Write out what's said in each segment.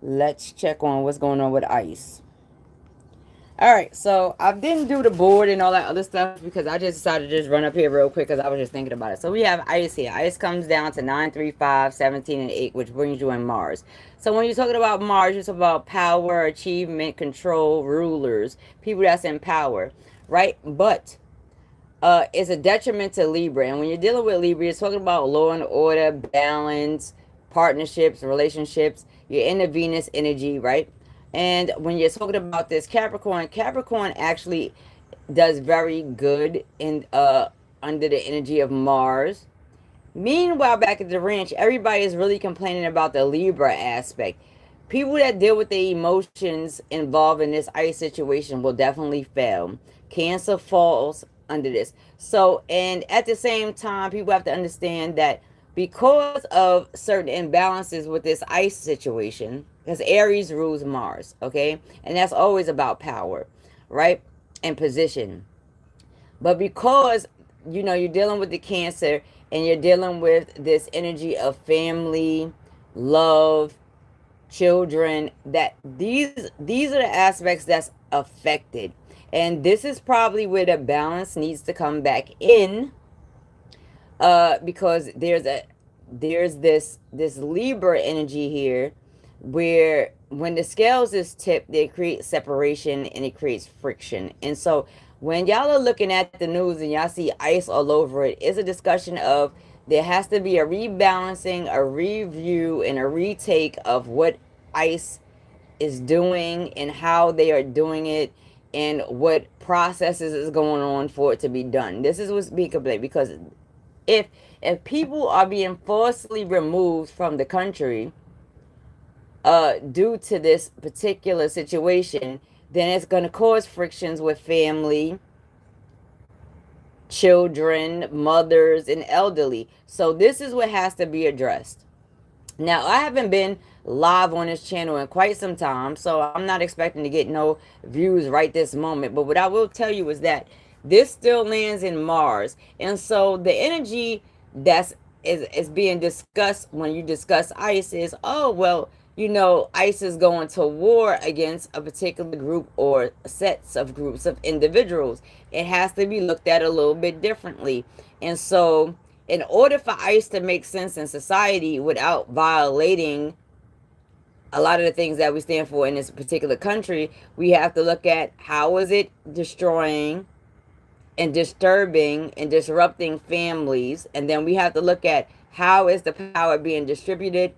let's check on what's going on with ice. All right, so I didn't do the board and all that other stuff because I just decided to just run up here real quick because I was just thinking about it. So we have ice here. Ice comes down to 9, 3, 5, 17, and 8, which brings you in Mars. So when you're talking about Mars, you're talking about power, achievement, control, rulers, people that's in power, right? But it's a detriment to Libra. And when you're dealing with Libra, you're talking about law and order, balance, partnerships, relationships. You're in the Venus energy, right? And when you're talking about this Capricorn, Capricorn actually does very good in under the energy of Mars. Meanwhile, back at the ranch, everybody is really complaining about the Libra aspect. People that deal with the emotions involved in this ice situation will definitely fail. Cancer falls under this. So, and at the same time, people have to understand that because of certain imbalances with this ice situation, because Aries rules Mars, okay? And that's always about power, right? And position. But because you're dealing with the Cancer and you're dealing with this energy of family, love, children, that these are the aspects that's affected. And this is probably where the balance needs to come back in, because there's this Libra energy here where when the scales is tipped, they create separation and it creates friction. And so when y'all are looking at the news and y'all see ice all over it, it's a discussion of there has to be a rebalancing, a review, and a retake of what ice is doing and how they are doing it and what processes is going on for it to be done. This is what's being complained, because if people are being forcibly removed from the country due to this particular situation, then it's going to cause frictions with family, children, mothers, and elderly. So this is what has to be addressed. Now, I haven't been live on this channel in quite some time, so I'm not expecting to get no views right this moment. But what I will tell you is that this still lands in Mars. And so the energy is being discussed when you discuss ice is, oh, well, ice is going to war against a particular group or sets of groups of individuals. It has to be looked at a little bit differently. And so in order for ice to make sense in society without violating a lot of the things that we stand for in this particular country, we have to look at how is it destroying and disturbing and disrupting families. And then we have to look at how is the power being distributed,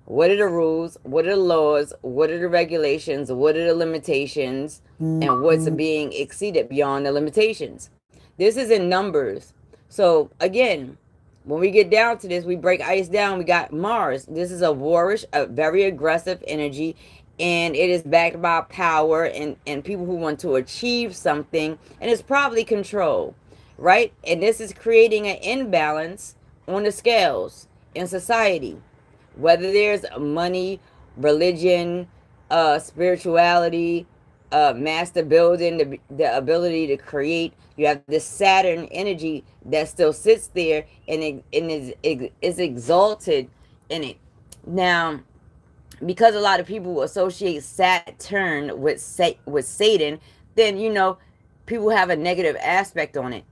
what are the rules, what are the laws, what are the regulations, what are the limitations, and what's being exceeded beyond the limitations. This is in numbers. So again, when we get down to this, we break ice down, we got Mars. This is a warish, a very aggressive energy, and it is backed by power and people who want to achieve something, and it's probably control, right? And this is creating an imbalance on the scales in society. Whether there's money, religion, spirituality, master building, the ability to create, you have this Saturn energy that still sits there and is exalted in it. Now, because a lot of people associate Saturn with Satan, then people have a negative aspect on it.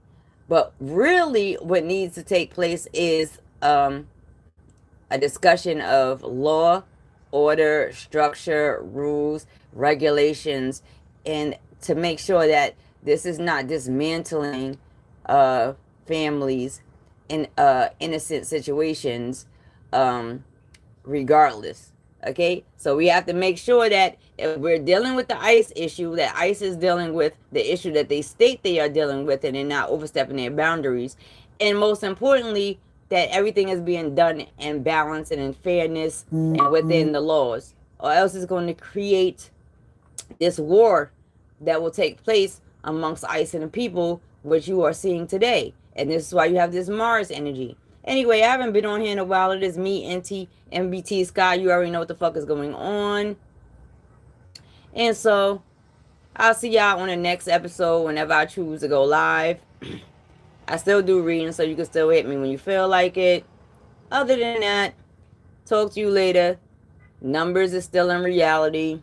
But really, what needs to take place is a discussion of law, order, structure, rules, regulations, and to make sure that this is not dismantling families in innocent situations, regardless. Okay, so we have to make sure that if we're dealing with the ICE issue, that ICE is dealing with the issue that they state they are dealing with, and they're not overstepping their boundaries. And most importantly, that everything is being done in balance and in fairness and within the laws, or else it's going to create this war that will take place amongst ICE and the people, which you are seeing today. And this is why you have this Mars energy. Anyway, I haven't been on here in a while. It is me, NBT SKY. You already know what the fuck is going on. And so, I'll see y'all on the next episode whenever I choose to go live. I still do readings, so you can still hit me when you feel like it. Other than that, talk to you later. Numbers is still in reality.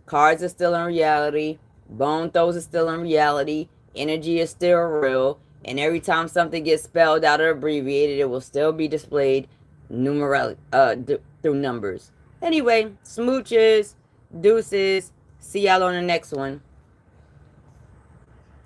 Cards are still in reality. Bone throws are still in reality. Energy is still real. And every time something gets spelled out or abbreviated, it will still be displayed through numbers. Anyway, smooches, deuces. See y'all on the next one.